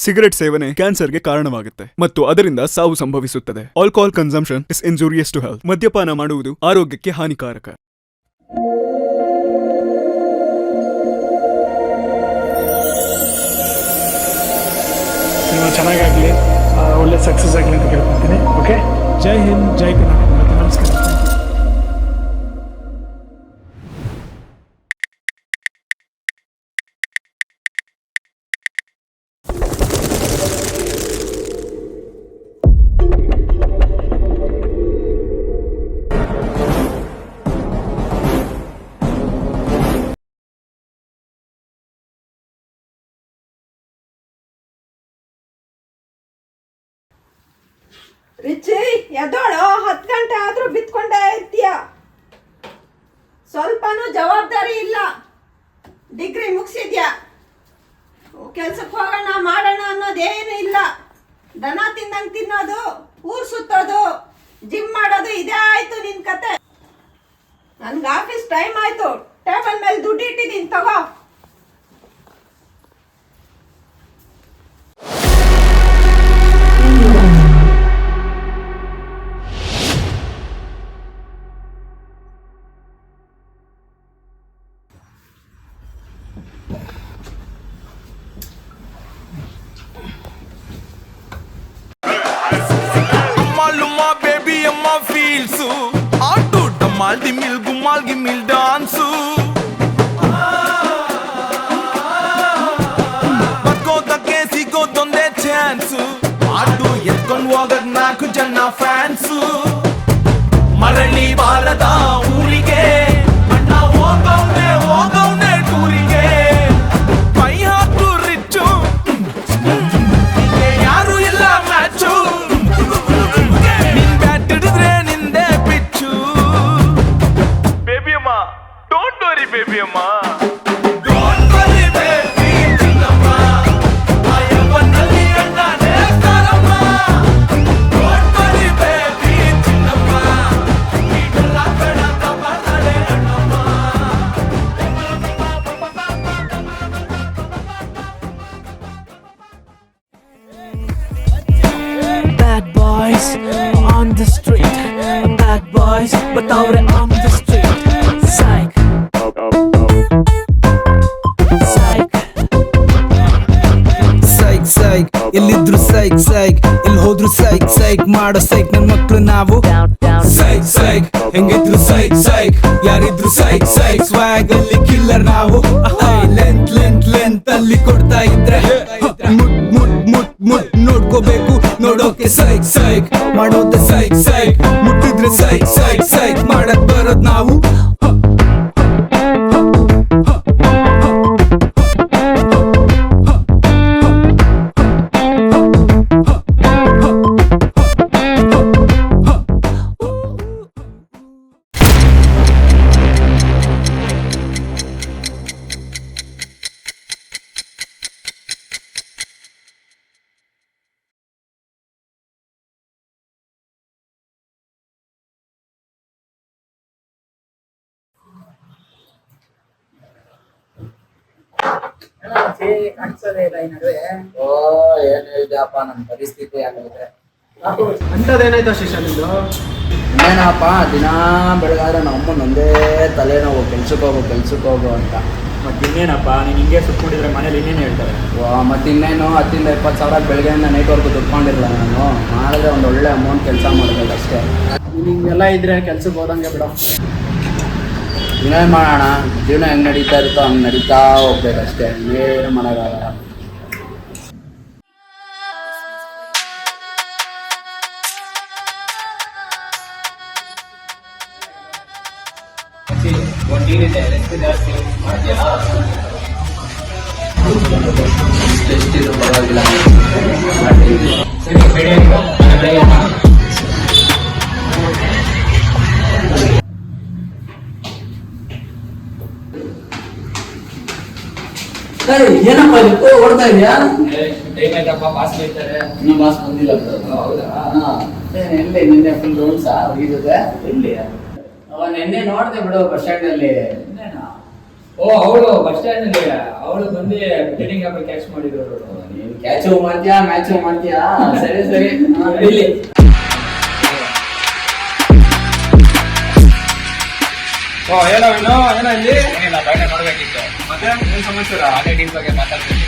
Cigarette ಸೇವನೆ ಕ್ಯಾನ್ಸರ್ಗೆ ಕಾರಣವಾಗುತ್ತೆ ಮತ್ತು ಅದರಿಂದ ಸಾವು ಸಂಭವಿಸುತ್ತದೆ. Alcohol consumption is injurious to health. ಮದ್ಯಪಾನ ಮಾಡುವುದು ಆರೋಗ್ಯಕ್ಕೆ ಹಾನಿಕಾರಕ. ಸಿನಿಮಾ ಚೆನ್ನಾಗಾಗಲಿ, ಒಳ್ಳೆ ಸಕ್ಸಸ್ ಆಗಲಿ ಅಂತ ಕೇಳ್ಕೊತೀನಿ. ಓಕೆ, ಜೈ ಹಿಂದ್, ಜೈ ಕರ್ನಾಟಕ. ನಮಸ್ಕಾರ. ರಿಚಿ, ಎದ್ದೋಳು. 10 ಗಂಟೆ ಆದ್ರೂ ಬಿತ್ಕೊಂಡೇ ಇರ್ತೀಯ. ಸ್ವಲ್ಪನೂ ಜವಾಬ್ದಾರಿ ಇಲ್ಲ. ಡಿಗ್ರಿ ಮುಗಿಸಿದ್ಯಾ, ಕೆಲ್ಸಕ್ಕೆ ಹೋಗೋಣ ಮಾಡೋಣ ಅನ್ನೋದೇನು ಇಲ್ಲ. ದನ ತಿಂದಂಗೆ ತಿನ್ನೋದು, ಊರ್ ಸುತ್ತೋದು, ಜಿಮ್ ಮಾಡೋದು, ಇದೇ ಆಯ್ತು ನಿನ್ ಕತೆ. ನನ್ಗೆ ಆಫೀಸ್ ಟೈಮ್ ಆಯ್ತು. ಟೇಬಲ್ ಮೇಲೆ ದುಡ್ಡು ಇಟ್ಟಿದ್ದೀನಿ, ತಗೋ. Gumal gimil dansu Batkoda kesi go donde chance Adu yetkon wagad naku janna fans Marali barada urige Anna hogavne tourige Pai hatu richu yaru illa matchu Nin bat idre ninde pitchu Baby amma, don't worry baby amma. Don't worry baby chinnamma. Ayavanalli anna nekarama. Don't worry baby chinnamma. Idalla kada tapadale annamma. Bad boys on the street. Bad boys, but out on the street. Psych. Psych. ಸೈಕ್ ಸೈಕ್ ಎಲ್ಲಿದ್ರು ಸೈಕ್ ಸೈಕ್ ಎಲ್ಲಿ ಹೋದ್ರು ಸೈಕ್ ಸೈಕ್ ಮಾಡೋ ಸೈಕ್ ನನ್ ಮಕ್ಳು ನಾವು ಸೈಕ್ ಸೈಕ್ ಹೆಂಗಿದ್ರು ಸೈಕ್ ಸೈಕ್ ಯಾರಿದ್ರು ಸೈಕ್ ಸೈಕ್ ಸ್ವ್ಯಾಗ್ ಅಲ್ಲಿ killer ನಾವು ಲೆಂತ್ ಲೆಂತ್ ಲೆಂತ್ ಅಲ್ಲಿ ಕೊಡ್ತಾ ಇದ್ರೆ ಮುಟ್ ಮುಟ್ ಮುಟ್ ಮುಟ್ ನೋಡ್ಕೋಬೇಕು ನೋಡೋಕೆ ಸೈಕ್ ಸೈಕ್ ಮಾಡೋದೆ ಸೈಕ್ ಸೈಕ್ ಮುಟ್ಟಿದ್ರೆ ಸೈಕ್ ಸೈಕ್ ಸೈಕ್ ಮಾಡಕ್ ಬರೋದ್ ನಾವು ಕಾಣಿಸೋದೇ ಇಲ್ಲ ಈ ನಡುವೆ. ಏನು ಇದೆಯಪ್ಪ ನನ್ನ ಪರಿಸ್ಥಿತಿ ಆಗೈತೆ. ಅಂಥದ್ದೇನಾಯ್ತು ಶಿಷ್ಯ ನಿಂದು? ಇನ್ನೇನಪ್ಪ, ದಿನ ಬೆಳಗಾದ್ರೆ ನಮ್ಮ ಅಮ್ಮನ ಒಂದೇ ತಲೆನೋವು, ಕೆಲ್ಸಕ್ಕೆ ಹೋಗು ಅಂತ. ಮತ್ತೆ ಇನ್ನೇನಪ್ಪ, ನೀನು ಹಿಂಗೆ ಸುತ್ಕೊಂಡಿದ್ರೆ ಮನೇಲಿ ಇನ್ನೇನು ಹೇಳ್ತಾರೆ? ಮತ್ತು ಇನ್ನೇನು 10,000-20,000 ಸಾವಿರ ಬೆಳಗ್ಗೆಯಿಂದ ನೈಟ್ವರೆಗೂ ದುಡ್ಕೊಂಡಿರಲ್ಲ. ನಾನು ಮಾಡಿದ್ರೆ ಒಂದು ಒಳ್ಳೆ ಅಮೌಂಟ್ ಕೆಲಸ ಮಾಡ್ಬೇಕು ಅಷ್ಟೇ. ನಿಂಗೆಲ್ಲ ಇದ್ರೆ ಕೆಲ್ಸಕ್ಕೆ ಹೋದಂಗೆ ಬಿಡು. ಇನ್ನೇನು ಮಾಡೋಣ, ಜೀವನ ಹೆಂಗೆ ನಡೀತಾ ಇರುತ್ತೋ ಹಂಗೆ ನಡೀತಾ ಹೋಗ್ಬೇಕಷ್ಟೇ, ಏನು ಮಾಡೋಕ್ಕಾಗಲ್ಲ. ಎಷ್ಟಿದ್ರು ಪರವಾಗಿಲ್ಲ. ಏನಪ್ಪ ಓಡ್ತಾ ಇದೆಯಾ? ಇನ್ನೂ ಮಾಸ್ ಬಂದಿಲ್ಲ. ಹೌದಾ? ಎಲ್ಲಿ ನಿನ್ನೆ ಫುಲ್ ರೂಲ್ಸಾ ಈ ಜೊತೆ? ಎಲ್ಲಿ? ನಿನ್ನೆ ನೋಡ್ದೆ ಬಿಡು ಬಸ್ ಸ್ಟ್ಯಾಂಡ್ ಅಲ್ಲಿ. ಓ ಅವಳು ಬಸ್ ಸ್ಟ್ಯಾಂಡ್ ಅಲ್ಲಿ ಅವಳು ಬಂದು ಬಿಲ್ಡಿಂಗ್ ಆಪ ಕ್ಯಾಚ್ ಮಾಡಿದ್ರು. ನೀನ್ ಕ್ಯಾಚು ಮಾಡ್ತೀಯಾ ಮ್ಯಾಚು ಮಾಡ್ತೀಯಾ? ಸರಿ ಸರಿ ಇಲ್ಲಿ ಏನೋ ಇಲ್ಲಿ ಏನಿಲ್ಲ ಬಯಟ ನೋಡ್ಬೇಕಿತ್ತು. ಮತ್ತೆ ಏನ್ ಸಮಾಚಾರ? ಅದೇ ಡೀಲ್ ಬಗ್ಗೆ ಮಾತಾಡ್ತಿದ್ದೆ.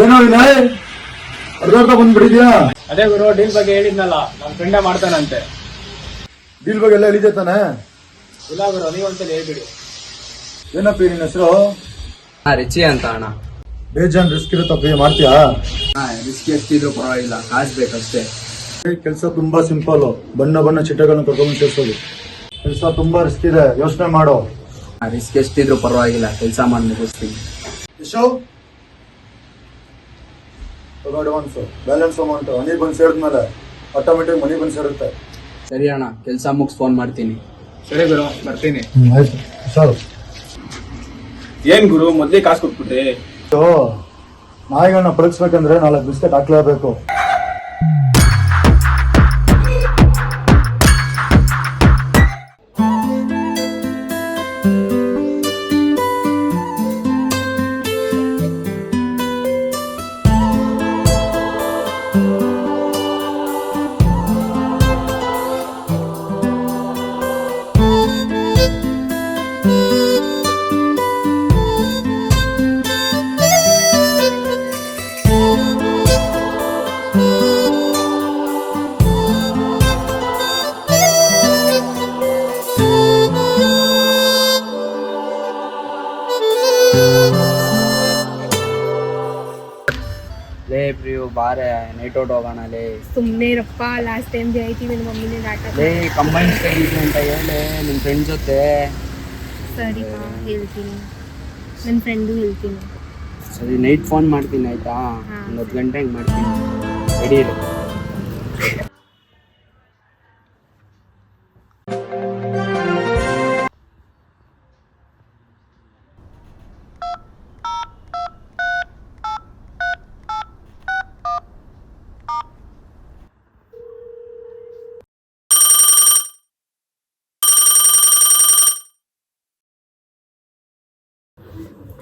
ಏನೋ ವಿನಯ್ ಅರ್ಧ ಬಂದ್ಬಿಟ್ಟಿದ್ಯಾ? ಅದೇ ಗುರು ಡೀಲ್ ಬಗ್ಗೆ ಹೇಳಿದ್ನಲ್ಲ, ನನ್ನ ಫ್ರೆಂಡೇ ಮಾಡ್ತಾನಂತೆ. ಡೀಲ್ ಬಗ್ಗೆ ಎಲ್ಲ ಎಲ್ಲಿದೆ ತಾನೆ? ಇಲ್ಲ ಗುರು, ನೀವೊಂದ್ಸಲ ಹೇಳ್ಬಿಡಿ. ಏನಪ್ಪ ನಿನ್ನ ಹೆಸರು? ರಿಚಿ ಅಂತ ಅಣ್ಣ. ಬೇಜಾನ್ ರಿಸ್ಕ್ ಇರುತ್ತಪ್ಪ, ಮಾಡ್ತೀಯಾ? ರಿಸ್ಕ್ ಎಷ್ಟಿದ್ರು ಪರವಾಗಿಲ್ಲ, ಕಾಸು ಬೇಕಷ್ಟೇ. ಕೆಲಸ ತುಂಬಾ ಸಿಂಪಲ್. ಬಣ್ಣ ಬಣ್ಣ ಚಿಟ್ಟೆಗಳನ್ನ ಕರ್ಕೊಂಡು ಸೇರಿಸೋದು. ಕೆಲಸ ತುಂಬಾ ರಿಸ್ಕ್ ಇದೆ, ಯೋಚನೆ ಮಾಡೋ. ರಿಸ್ಕ್ ಎಷ್ಟಿದ್ರು ಪರವಾಗಿಲ್ಲ, ಕೆಲಸ ಮಾಡಿ ಮುಗಿಸ್ತೀನಿ. ಯಶೋ ಅಡ್ವಾನ್ಸ್ ಬ್ಯಾಲೆನ್ಸ್ ಅಮೌಂಟ್ ಮನಿ ಬಂದು ಸೇರಿದ್ಮೇಲೆ ಆಟೋಮೆಟಿಕ್ ಮನಿ ಬಂದು ಸೇರುತ್ತೆ. ಸರಿ ಅಣ್ಣ, ಕೆಲಸ ಮುಗಿಸ್ ಫೋನ್ ಮಾಡ್ತೀನಿ. ಸರಿ ಗುರು, ಬರ್ತೀನಿ. ಆಯ್ತು ಸರ್. ಏನ್ ಗುರು ಮೊದ್ಲೇ ಕಾಸು ಕೊಟ್ಬಿಟ್ಟೆ? ನಾಯಿಗಳನ್ನ ಪಳಗಿಸ್ಬೇಕಂದ್ರೆ 4 ಬಿಸ್ಕೆಟ್ ಹಾಕ್ಲೇಬೇಕು. ಲೇ ಪ್ರಿಯು ಬಾರೆ, ನೈಟ್ ಔಟ್ ಹೋಗೋಣ ಲೇ. ಸುಮ್ಮನೆ ರಪ್ಪ, ಲಾಸ್ಟ್ ಟೈಮ್ ಭೀ ಆಯ್ತು ನಿಮ್ಮ ಮಮ್ಮಿನೇ ನಾಟಕ. ಲೇ ಕಂಬೈನ್ ಸ್ಟಡೀಸ್ ಅಂತ ಹೇಳಿ ನಿಮ್ಮ ಫ್ರೆಂಡ್ ಜೊತೆ. ಸರಿ ಹೇಳ್ತೀನಿ, ನನ್ನ ಫ್ರೆಂಡು ಹೇಳ್ತೀನಿ. ಸರಿ ನೈಟ್ ಫೋನ್ ಮಾಡ್ತೀನಿ ಆಯ್ತಾ? ಒಂದು 10 ಗಂಟೆಗೆ ಮಾಡ್ತೀನಿ, ರೆಡಿ ಇರು.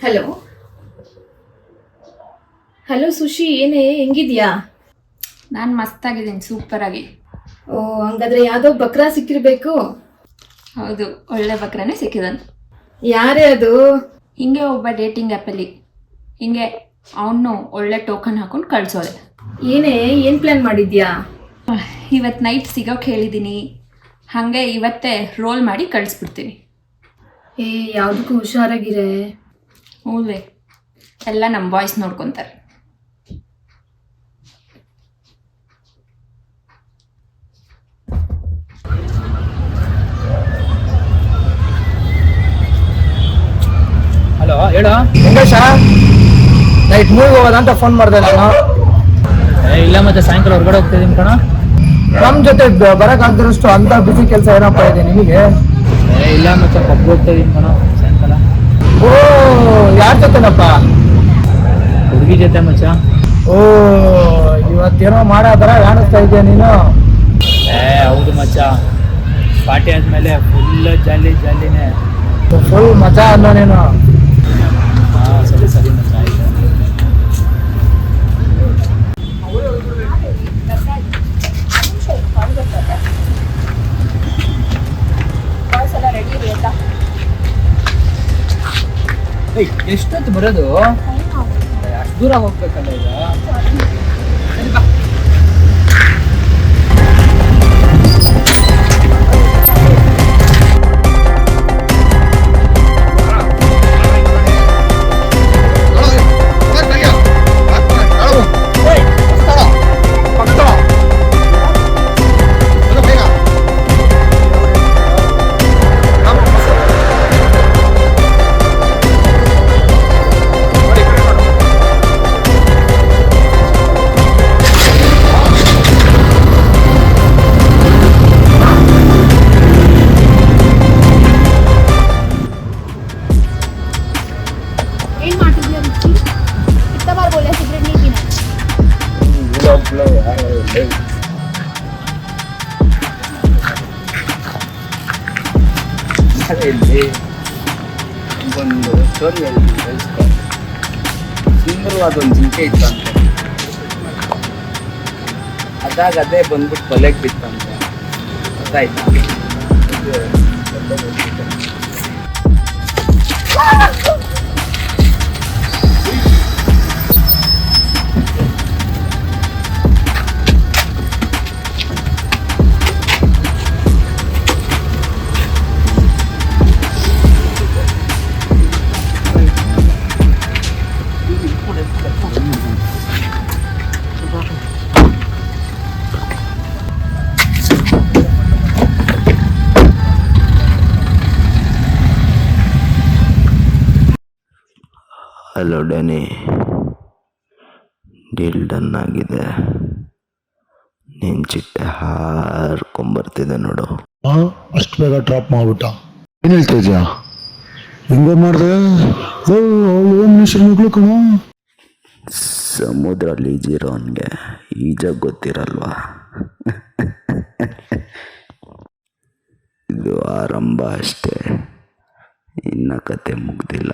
ಹಲೋ ಹಲೋ ಸುಶಿ, ಏನೇ ಹೆಂಗಿದ್ಯಾ? ನಾನು ಮಸ್ತಾಗಿದ್ದೀನಿ, ಸೂಪರ್ ಆಗಿ. ಓ ಹಂಗಾದ್ರೆ ಯಾವುದೋ ಬಕ್ರಾ ಸಿಕ್ಕಿರ್ಬೇಕು. ಹೌದು, ಒಳ್ಳೆ ಬಕ್ರಾನೇ ಸಿಕ್ಕಿದನು. ಯಾರೇ ಅದು? ಹಿಂಗೆ ಒಬ್ಬ ಡೇಟಿಂಗ್ ಆ್ಯಪಲ್ಲಿ ಹಿಂಗೆ ಅವನು ಒಳ್ಳೆ ಟೋಕನ್ ಹಾಕೊಂಡು ಕಳಿಸೋದೆ. ಏನೇ ಏನು ಪ್ಲ್ಯಾನ್ ಮಾಡಿದ್ಯಾ? ಇವತ್ತು ನೈಟ್ ಸಿಗೋಕೆ ಹೇಳಿದ್ದೀನಿ, ಹಾಗೆ ಇವತ್ತೇ ರೋಲ್ ಮಾಡಿ ಕಳಿಸ್ಬಿಡ್ತೀನಿ. ಏ ಯಾವುದಕ್ಕೂ ಹುಷಾರಾಗಿರೇ. ಹೌದೇ, ಎಲ್ಲ ನಮ್ಮ ಬಾಯ್ಸ್ ನೋಡ್ಕೊತಾರೆ. ಹಲೋ ಹೇಳು. ಹೆಂಗೇಶ, ನೈಟ್ ಮೂವಿ ಹೋಗೋದಂತ ಫೋನ್ ಮಾಡಿದೆ ನಾನು. ಇಲ್ಲ ಮತ್ತೆ ಸಾಯಂಕಾಲ ಹೊರಗಡೆ ಹೋಗ್ತಿದ್ದೀನಿ ಕಣ. ನಮ್ಮ ಜೊತೆ ಬರೋಕ್ಕಾಗ್ದಿರಷ್ಟು ಅಂತ ಬಿಸಿ ಕೆಲಸ ಏನಪ್ಪ ಇದೆ ನಿನಗೆ? ಇಲ್ಲ ಮತ್ತೆ ಪಬ್ಬ ಹೋಗ್ತಾ ಇದೀನಿ ಕಣ ಸಾಯಂಕಾಲ. ಓ ಯಾರ ಜೊತೆನಪ್ಪ? ಹುಡುಗಿ ಜೊತೆ ಮಚ್ಚ. ಓ ಇವತ್ತೇನೋ ಮಾಡೋದರ ಕಾಣಿಸ್ತಾ ಇದೆಯಾ ನೀನು? ಹೌದು ಮಚ್ಚ, ಪಾರ್ಟಿ ಆದ್ಮೇಲೆ ಫುಲ್ ಜಾಲಿನೇ. ಫುಲ್ ಮಜಾ ಅನ್ನೋ ನೀನು. ಹಾಂ ಸರಿ ಮಚ್ಚ, ಆಯ್ತು. ಎಷ್ಟೊತ್ತು ಬರೋದು? ಅಷ್ಟು ದೂರ ಹೋಗ್ಬೇಕಲ್ಲ ಈಗ. ಇಲ್ಲಿ ಒಂದು ಸ್ಟೋರಿ ಹೇಳ್ತೀನಿ ಕೇಳಿಸ್ಕೊ. ಸುಂದರವಾದ ಒಂದು ಜಿಂಕೆ ಇತ್ತಂತೆ. ಅದೇ ಬಂದ್ಬಿಟ್ಟು ಕೊಲೆಗೆ ಬಿತ್ತಂತೆ. ಗೊತ್ತಾಯ್ತಾ? ಹಲೋ ಡ್ಯಾನಿ, ಡೀಲ್ ಡನ್ ಆಗಿದೆ. ನಿನ್ನ ಚಿಟ್ಟೆ ಹಾರ್ಕೊಂಬರ್ತಿದೆ ನೋಡು. ಅಷ್ಟು ಬೇಗ ಡ್ರಾಪ್ ಮಾಡ್ಬಿಟ್ಟ. ಏನ್ ಹೇಳ್ತಾ ಇದ್ಯಾ? ಹಿಂಗೆ ಮಾಡಿದೆ? ಅವಳು ಮಗಳು ಕಣ. ಸಮುದ್ರಲ್ಲಿ ಈಜಿರೋನ್ಗೆ ಈಜ ಗೊತ್ತಿರಲ್ವಾ? ಇದು ಆರಂಭ ಅಷ್ಟೇ, ಇನ್ನ ಕತೆ ಮುಗ್ದಿಲ್ಲ.